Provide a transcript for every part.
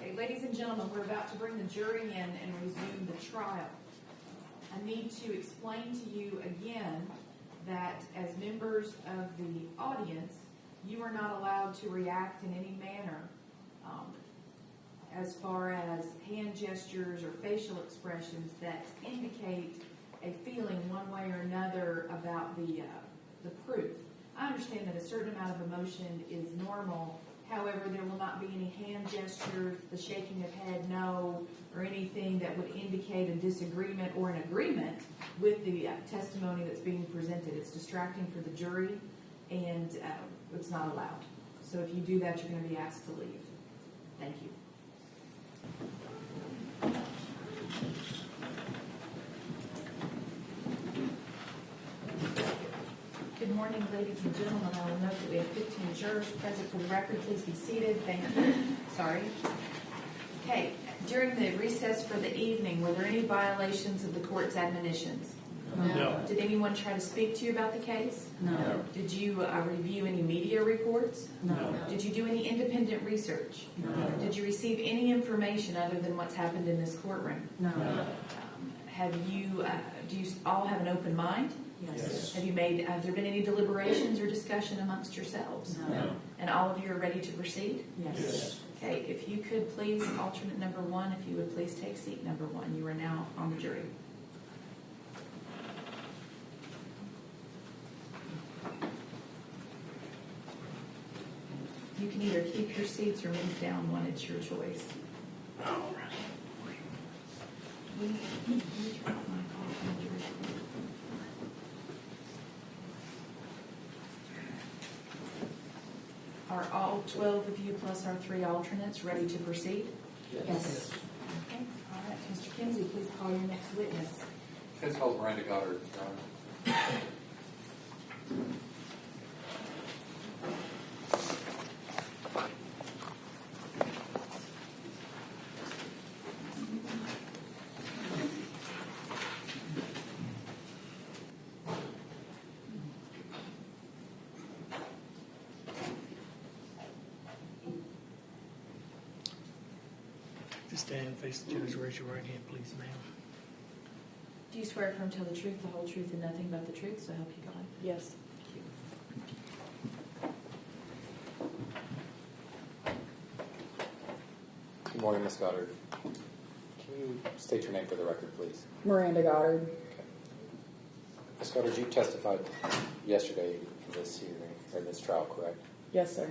Okay, ladies and gentlemen, we're about to bring the jury in and resume the trial. I need to explain to you again that as members of the audience, you are not allowed to react in any manner as far as hand gestures or facial expressions that indicate a feeling one way or another about the proof. I understand that a certain amount of emotion is normal. However, there will not be any hand gestures, the shaking of head no, or anything that would indicate a disagreement or an agreement with the testimony that's being presented. It's distracting for the jury, and it's not allowed. So if you do that, you're going to be asked to leave. Thank you. Good morning, ladies and gentlemen. I will note that we have 15 jurors present for the record. Please be seated. Thank you. Sorry. Okay. During the recess for the evening, were there any violations of the court's admonitions? No. Did anyone try to speak to you about the case? No. Did you review any media reports? No. Did you do any independent research? No. Did you receive any information other than what's happened in this courtroom? No. Do you all have an open mind? Yes. Have there been any deliberations or discussion amongst yourselves? No. And all of you are ready to proceed? Yes. Okay, if you could please, alternate number one, if you would please take seat number one. You are now on the jury. You can either keep your seats or move down one. It's your choice. All right. Are all 12 of you plus our 3 alternates ready to proceed? Yes. Okay. All right. Mr. Kinsey, please call your next witness. Defense calls Miranda Goddard, Your Honor. Stand, face the judge, raise your right hand, please, ma'am. Do you swear affirm to tell the truth, the whole truth, and nothing but the truth, so help you God? Yes. Thank you. Good morning, Ms. Goddard. Can you state your name for the record, please? Miranda Goddard. Okay. Ms. Goddard, you testified yesterday in this hearing, or this trial, correct? Yes, sir.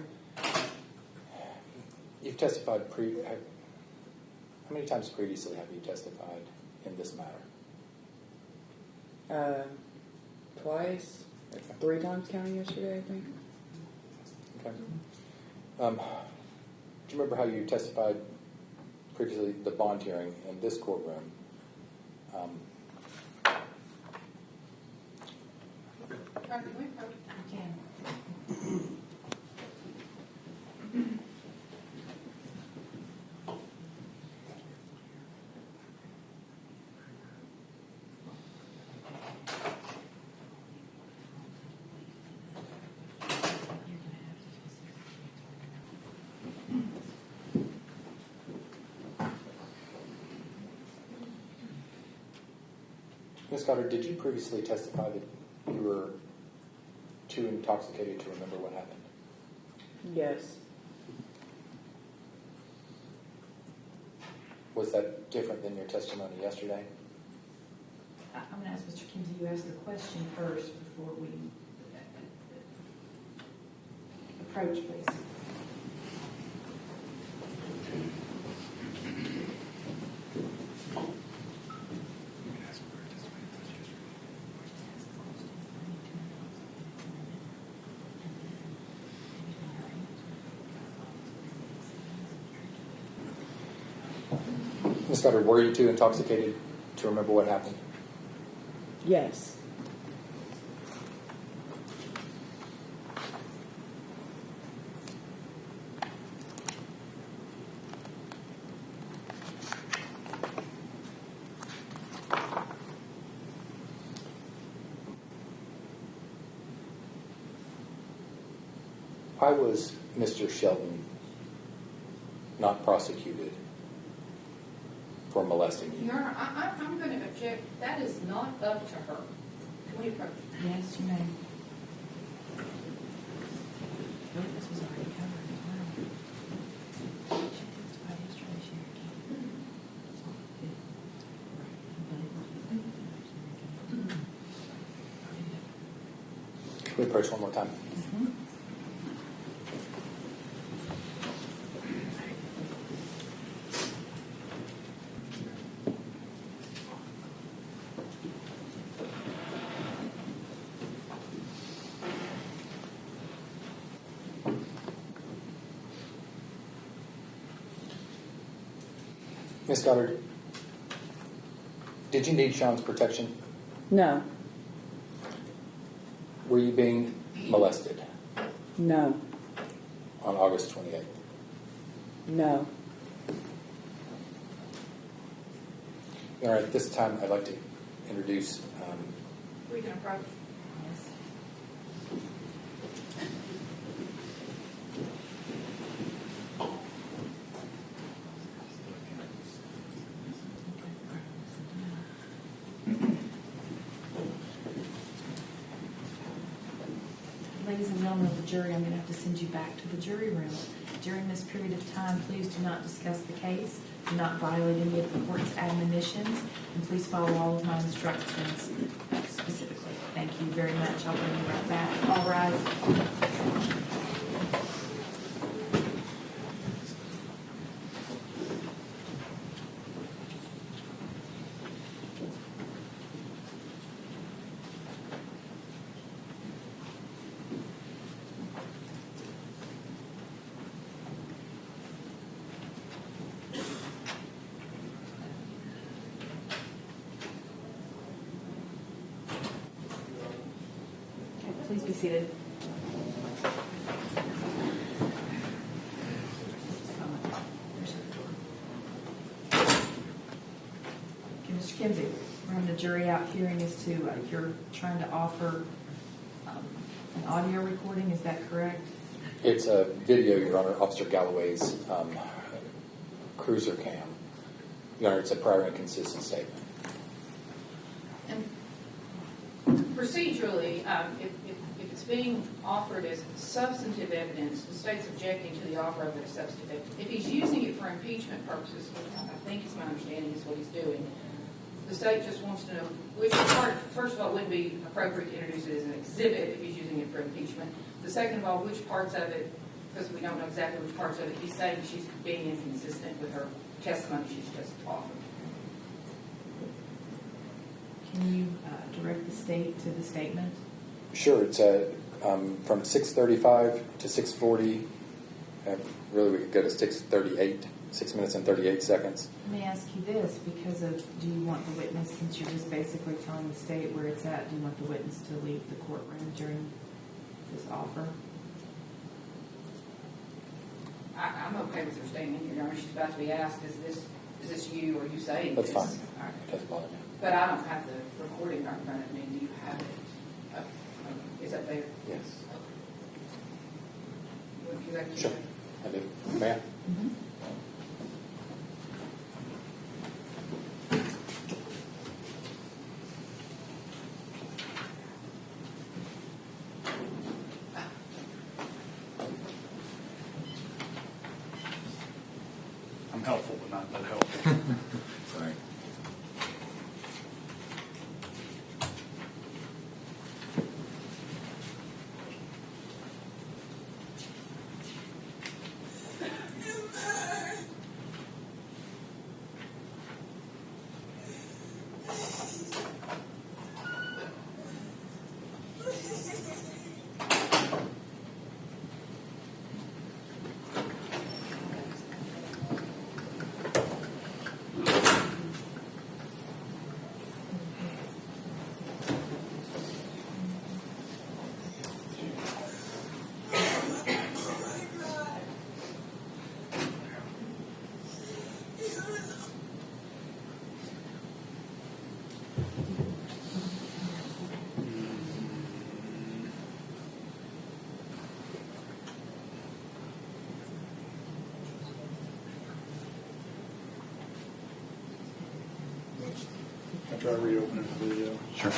You've testified how many times previously have you testified in this matter? Twice. Okay. 3 times counting yesterday, I think. Okay. Do you remember how you testified previously the bond hearing in this courtroom? You can. Ms. Goddard, did you previously testify that you were too intoxicated to remember what happened? Yes. Was that different than your testimony yesterday? I'm going to ask Mr. Kinsey, you ask the question first before we approach, please. Ms. Goddard, were you too intoxicated to remember what happened? Yes. Why was Mr. Shelton not prosecuted for molesting you. Your Honor, I'm going to object. That is not up to her. Can we approach? Yes, you may. This was already covered as well. She testified yesterday, she recanted. Can we approach one more time? Ms. Goddard, did you need Sean's protection? No. Were you being molested No. on August 28th? No. All right, at this time, I'd like to introduce We can approach. Ladies and gentlemen of the jury, I'm going to have to send you back to the jury room. During this period of time, please do not discuss the case, do not violate any of the court's admonitions, and please follow all of my instructions specifically. Thank you very much. I'll bring you right back. All rise. Please be seated. Okay, Mr. Kinsey, we're having a jury out hearing as to you're trying to offer an audio recording, is that correct? it's a video, Your Honor, Officer Galloway's cruiser cam. Your Honor, it's a prior inconsistent statement. And procedurally, if it's being offered as substantive evidence, the state's objecting to the offer of it as substantive evidence. If he's using it for impeachment purposes, which I think is my understanding is what he's doing, the state just wants to know which part, first of all, would be appropriate to introduce it as an exhibit if he's using it for impeachment. The second of all, which parts of it, because we don't know exactly which parts of it, he's saying she's being inconsistent with her testimony she's just offered. Can you direct the state to the statement? Sure, it's from 6:35 to 6:40. Really, we could go to 6:38, 6 minutes and 38 seconds. Let me ask you this, because of, do you want the witness, since you're just basically telling the state where it's at, do you want the witness to leave the courtroom during this offer? I'm okay with her staying in here. Your Honor, she's about to be asked, is this you or you saying That's this? fine. All right. It doesn't bother me. But I don't have the recording right in front of me. Do you have it? Is that there? Yes. Would you like to Sure. I do. May I? Mm-hmm. I'm helpful, but not that helpful. Sorry. Try reopening the video. Sure.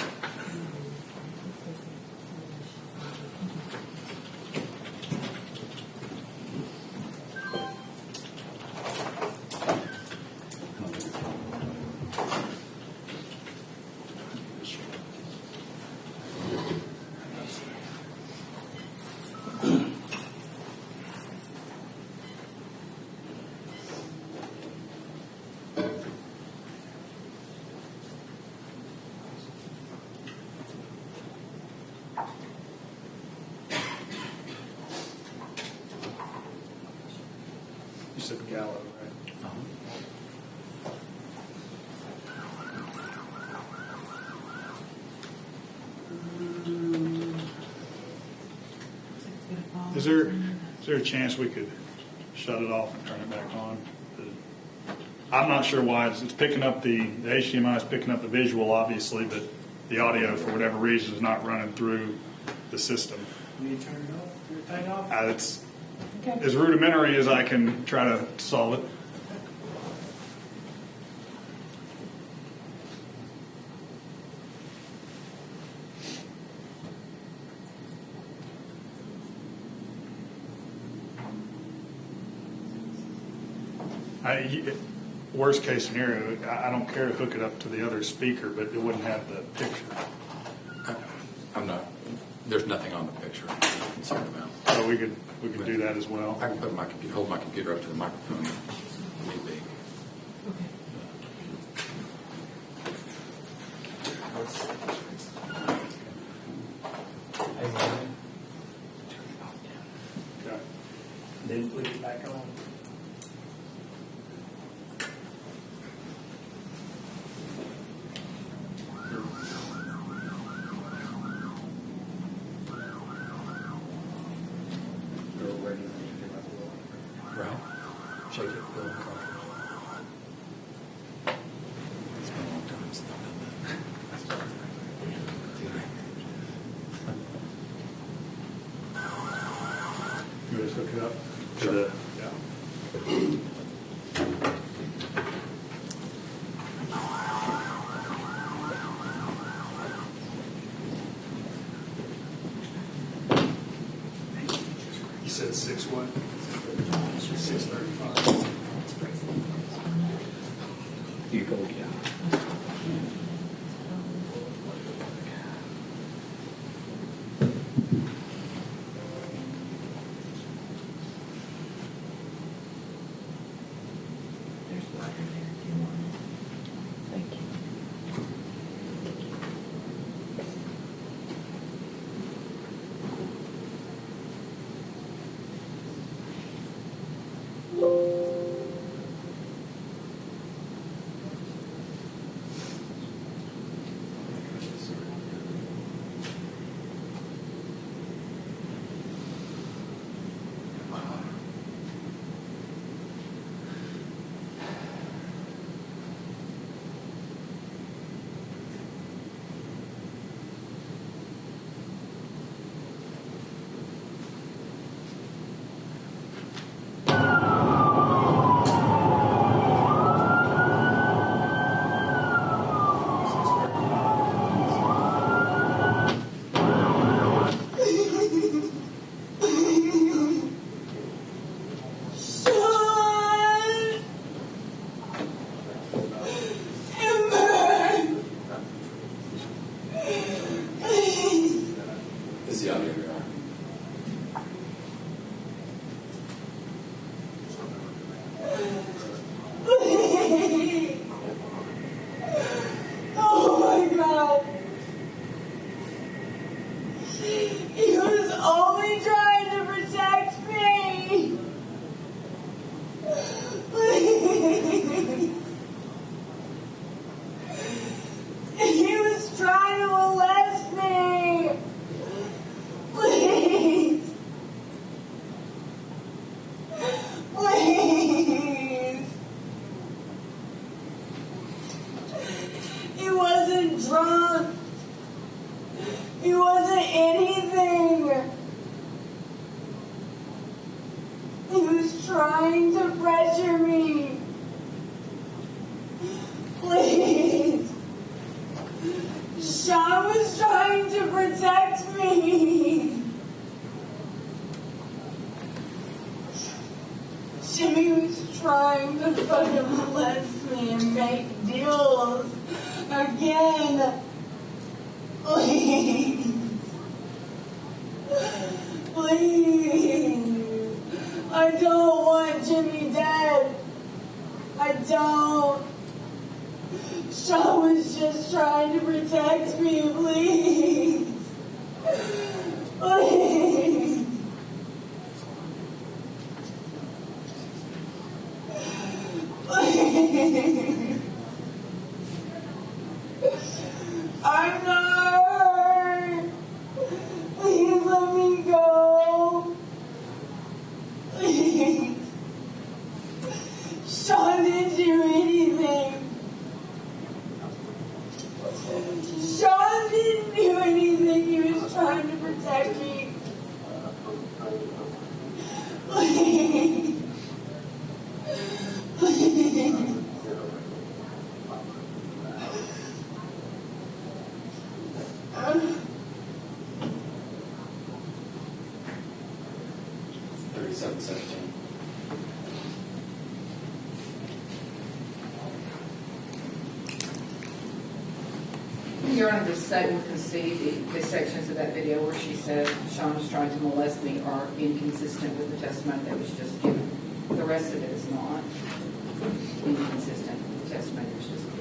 You said Gallo, right? Is there a chance we could shut it off and turn it back on? I'm not sure why it's picking up the HDMI is picking up the visual, obviously, but the audio, for whatever reason, is not running through the system. You turn it off, your thing off? It's Okay. as rudimentary as I can try to solve it. Worst case scenario, I don't care to hook it up to the other speaker, but it wouldn't have the picture. I'm not, there's nothing on the picture I'm concerned about. So we could do that as well. I can put hold my computer up to the microphone if need be. Okay. Then put it back on. Ralph, shake it, Bill, and Carter. It's been a long time since I've done that. You want to hook it up to Sure. the, yeah. You said 6 what? 6:35. You go, yeah. There's water there if you want it. Thank you. trying to fucking molest me and make deals again. Please. Please. I don't want Jimmy dead. I don't. Sean was just trying to protect me, please. Please. Please. I'm not hurt. Please let me go. Please. Sean didn't do anything. Sean didn't do anything. He was trying to protect me. Please. Please. 3717. Your Honor, the state will concede the sections of that video where she said Sean was trying to molest me are inconsistent with the testimony that was just given. The rest of it is not inconsistent with the testimony that was just given.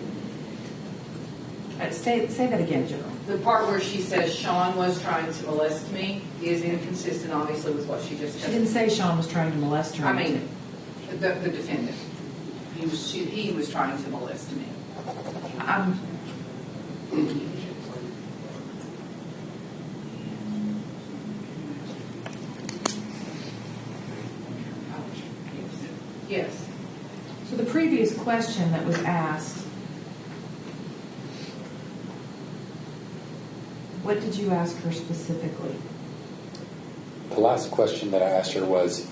Say that again, General. The part where she says Sean was trying to molest me is inconsistent, obviously, with what she just She didn't say Sean was trying to molest her. I mean, the defendant. He was trying to molest me. Yes. So the previous question that was asked, what did you ask her specifically? The last question that I asked her was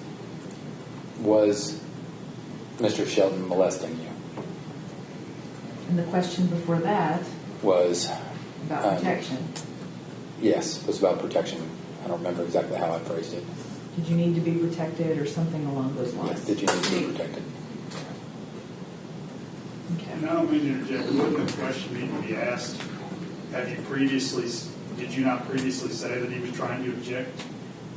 Mr. Shelton molesting you? And the question before that Was about protection. Yes, it was about protection. I don't remember exactly how I phrased it. Did you need to be protected or something along those lines? Yes, did you need to be protected? Okay. And I don't mean to interject, but wouldn't the question need to be asked, did you not previously say that he was trying to object?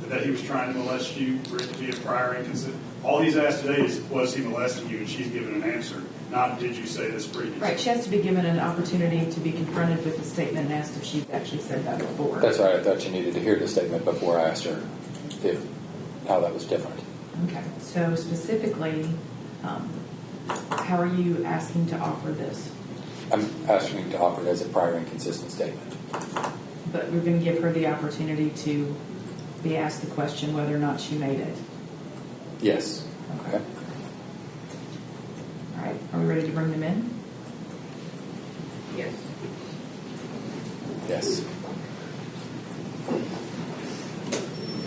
That he was trying to molest you for it to be a prior inconsistent? All he's asked today is, was he molesting you? And she's given an answer, not did you say this previously? Right, she has to be given an opportunity to be confronted with the statement and asked if she's actually said that before. That's right. I thought you needed to hear the statement before I asked her how that was different. Okay, so specifically, how are you asking to offer this? I'm asking to offer it as a prior inconsistent statement. But we're going to give her the opportunity to be asked the question whether or not she made it. Yes. Okay. All right, are we ready to bring them in? Yes. Yes.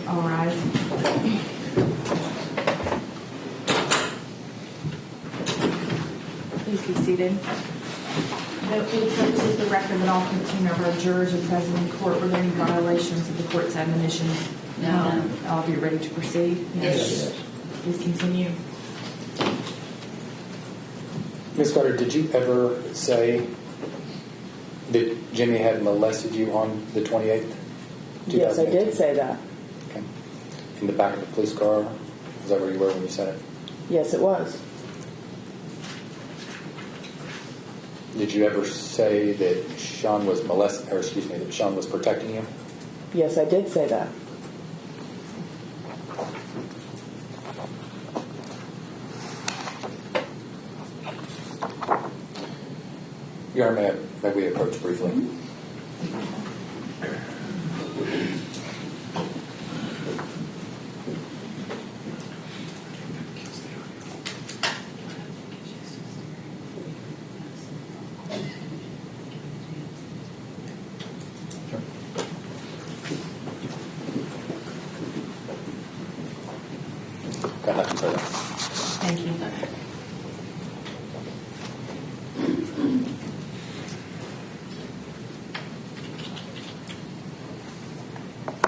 All rise. Please be seated. Note for the purposes of the record that all 15 of our jurors are present in court. Were there any violations of the court's admonitions? No. All of you ready to proceed? Yes. Please continue. Ms. Goddard, did you ever say that Jimmy had molested you on the 28th? Yes, I did say that. Okay. In the back of the police car? Is that where you were when you said it? Yes, it was. Did you ever say that Sean was that Sean was protecting you? Yes, I did say that. Your Honor, may we approach briefly? Got nothing further. Thank you.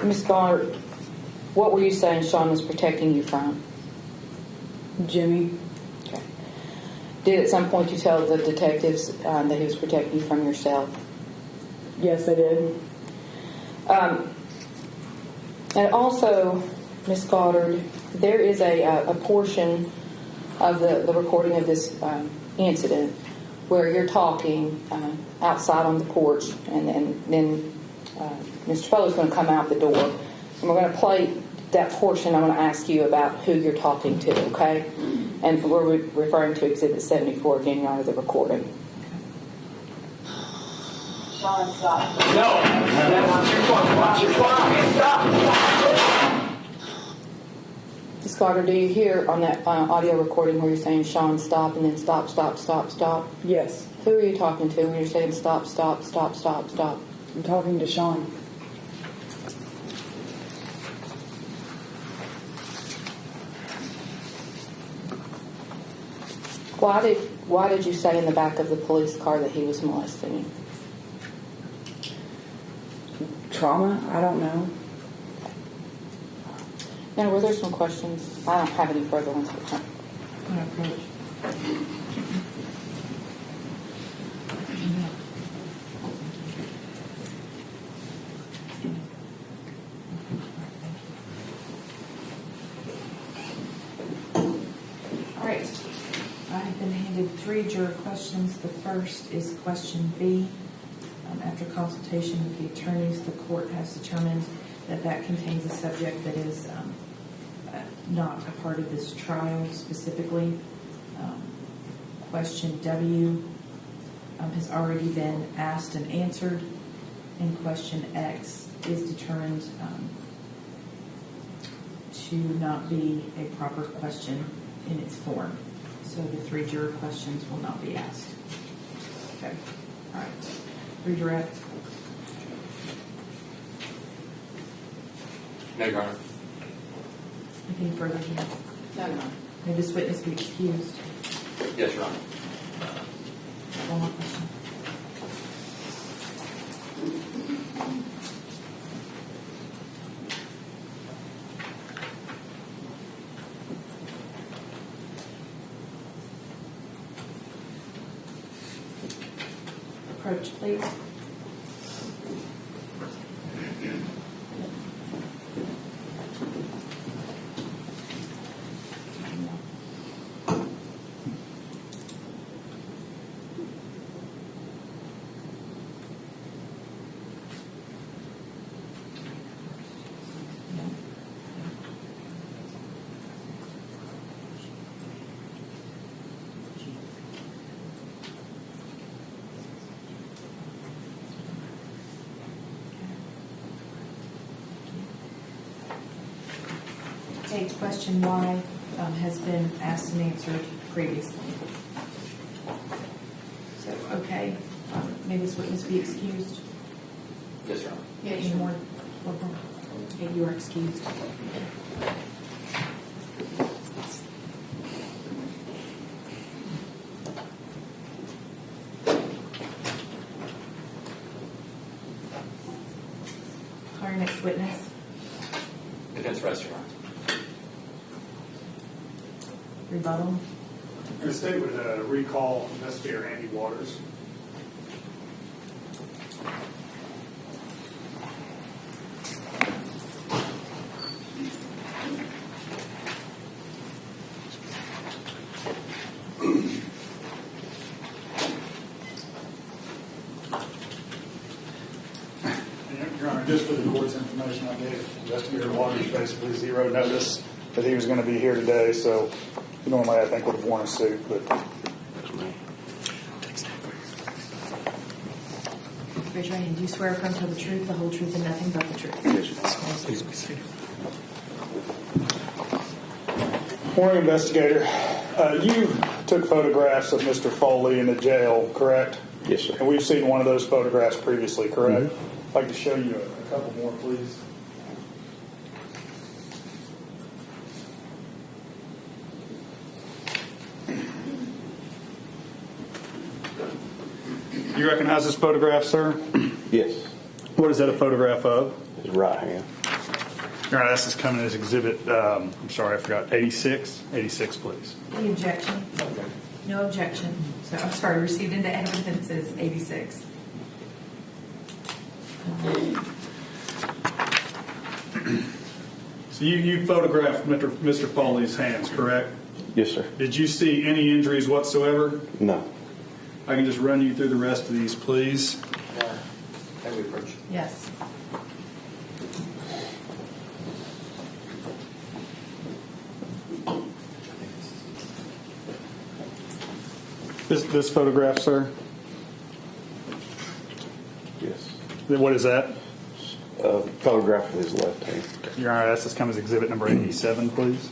Ms. Goddard, what were you saying Sean was protecting you from? Jimmy. Okay. did at some point you tell the detectives that he was protecting you from yourself? Yes, I did. And also, Ms. Goddard, there is a portion of the recording of this incident where you're talking outside on the porch, and then Mr. Foley's going to come out the door, and we're going to play that portion. I'm going to ask you about who you're talking to, okay? And we're referring to Exhibit 74 again, Your Honor, the recording. Sean, stop. No. Watch your clock. Stop. Ms. Goddard, do you hear on that audio recording where you're saying, Sean, stop, and then stop, stop, stop, stop? Yes. Who are you talking to when you're saying stop, stop, stop, stop, stop? I'm talking to Sean. Why did you say in the back of the police car that he was molesting you? Trauma? I don't know. Now, were there some questions? I don't have any further ones for him. All right. I have been handed 3 juror questions. The first is question B. After consultation with the attorneys, the court has determined that contains a subject that is not a part of this trial specifically. Question W has already been asked and answered, and question X is determined to not be a proper question in its form. So the 3 juror questions will not be asked. Okay. All right. Redirect. No, Your Honor. Anything further here? No. May this witness be excused? Yes, Your Honor. One more question. Approach, please. Okay, question Y has been asked and answered previously. So, okay, may this witness be excused? Yes, Your Honor. Any more? Okay, you are excused. Call your next witness. Defense rest, Your Honor. Rebuttal. The state would recall Investigator Andy Waters. Your Honor, just for the court's information, I gave Investigator Waters basically zero notice that he was going to be here today, so normally I think would have worn a suit, but Raise your hand. Do you swear affirm to tell the truth, the whole truth, and nothing but the truth? please be seated. Morning, Investigator. You took photographs of Mr. Foley in the jail, correct? Yes, sir. And we've seen one of those photographs previously, correct? I'd like to show you a couple more, please. You recognize this photograph, sir? Yes. What is that a photograph of? His right hand. Your Honor, this is coming as exhibit, I'm sorry, I forgot, 86? 86, please. Any objection? No objection. So, I'm sorry, received into evidence is 86. So you photographed Mr. Foley's hands, correct? Yes, sir. Did you see any injuries whatsoever? No. I can just run you through the rest of these, please. May we approach? Yes. This photograph, sir? Yes. What is that? Photograph of his left hand. Your Honor, that's just come as exhibit number 87, please.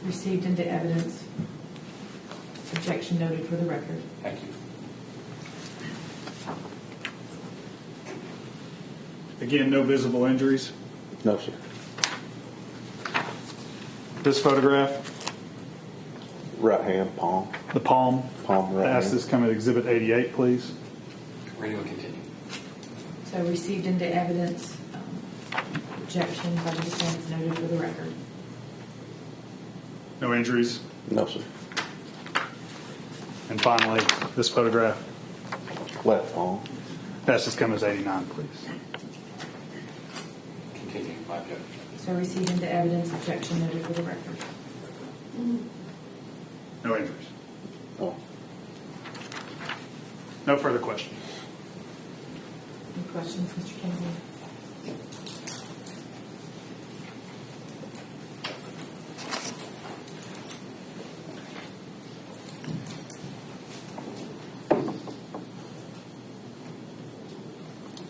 Received into evidence. Objection noted for the record. Thank you. Again, no visible injuries. No, sir. This photograph, Right hand, palm. the palm. Palm, right Ask hand. this come at exhibit 88, please. Ready to continue. So received into evidence. Objection by the defense noted for the record. No injuries. No, sir. And finally, this photograph. Left palm. That's just come as 89, please. Continue, my objection. So received into evidence. Objection noted for the record. No injuries. Oh. No further questions. Any questions, Mr. Kennedy?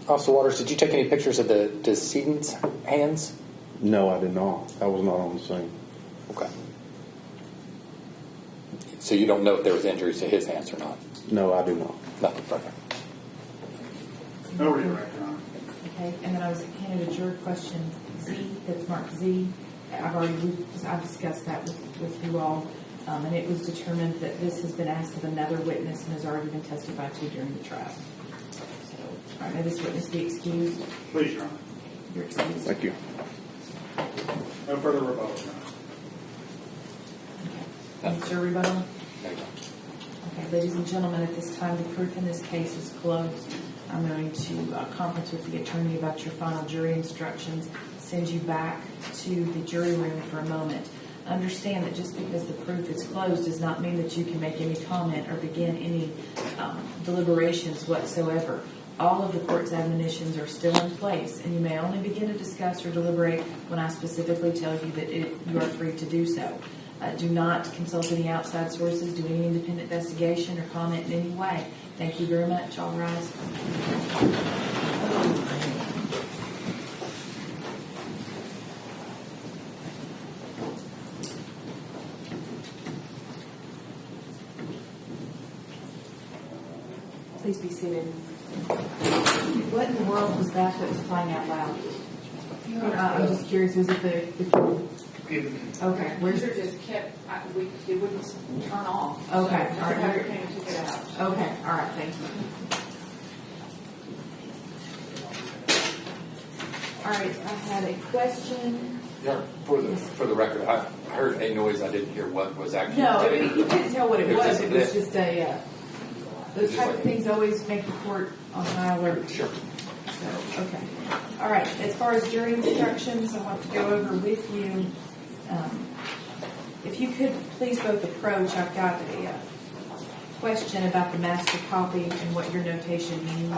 Officer Waters, did you take any pictures of the decedent's hands? No, I did not. I was not on the scene. Okay. So you don't know if there was injuries to his hands or not? No, I do not. Nothing further. No redirect, Your Honor. Okay, and then I was handed a juror question Z, that's marked Z. I've discussed that with you all, and it was determined that this has been asked of another witness and has already been testified to during the trial. So, all right, may this witness be excused? Please, Your Honor. You're excused. Thank you. No further rebuttal, Your Honor. Okay. Juror rebuttal? No, no. Okay, ladies and gentlemen, at this time, the proof in this case is closed. I'm going to conference with the attorney about your final jury instructions, send you back to the jury room for a moment. Understand that just because the proof is closed does not mean that you can make any comment or begin any deliberations whatsoever. All of the court's admonitions are still in place, and you may only begin to discuss or deliberate when I specifically tell you that you are free to do so. Do not consult any outside sources, do any independent investigation, or comment in any way. Thank you very much. All rise. Please be seated. What in the world was that was playing out loud? I'm just curious. Was it the okay, where's User just kept, it wouldn't turn off. Okay, So all right. Mr. Hunter came and took it out. okay, all right, thank you. All right, I had a question. Yeah, for the record, I heard a noise. I didn't hear what was actually. No, you couldn't tell what it was. It was just a, those Just type like- of things always make the court on high alert. Sure. So, okay. All right, as far as jury instructions, I want to go over with you. If you could please both approach, I've got a question about the master copy and what your notation means.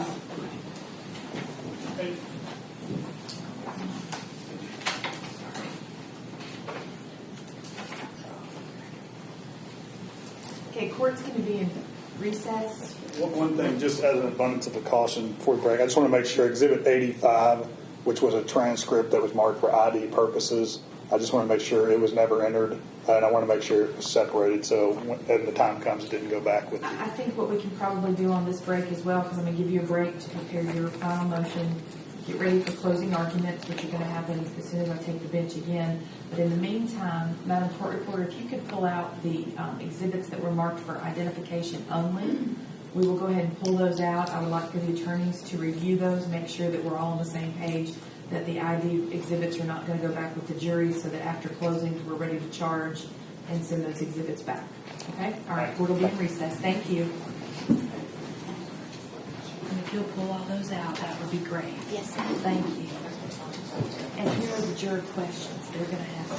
Okay, court's going to be in recess. One thing, just as an abundance of a caution before we break, I just want to make sure Exhibit 85, which was a transcript that was marked for ID purposes, I just want to make sure it was never entered, and I want to make sure it was separated so when the time comes it didn't go back with you. I think what we can probably do on this break as well, because I'm going to give you a break to prepare your final motion, get ready for closing arguments, which are going to happen as soon as I take the bench again. But in the meantime, Madam Court Reporter, if you could pull out the exhibits that were marked for identification only, we will go ahead and pull those out. I would like for the attorneys to review those, make sure that we're all on the same page, that the ID exhibits are not going to go back with the jury, so that after closing, we're ready to charge and send those exhibits back. Okay? All right, court will be in recess. Thank you. And if you'll pull all those out, that would be great. Yes. Thank you. And here are the juror questions. They're going to have to